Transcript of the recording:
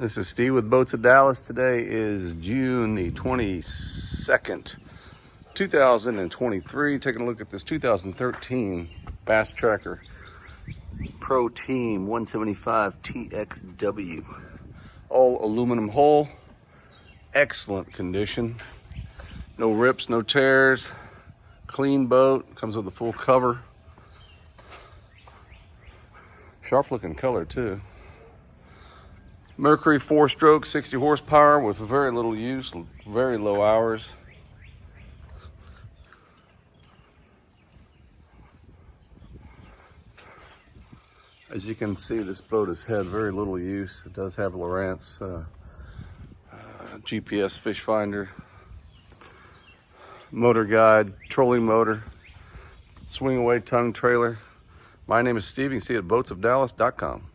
This is Steve with Boats of Dallas. Today is June the 22nd, 2023. Taking a look at this 2013 Bass Tracker Pro Team 175 TXW. All aluminum hull, excellent condition. No rips, no tears, clean boat, comes with a full cover. Sharp looking color too. Mercury 4-stroke, 60 horsepower with very little use, very low hours. As you can see, this boat has had very little use. It does have Lowrance GPS fish finder, motor guide, trolling motor, swing away tongue trailer. My name is Steve. You can see it at boatsofdallas.com.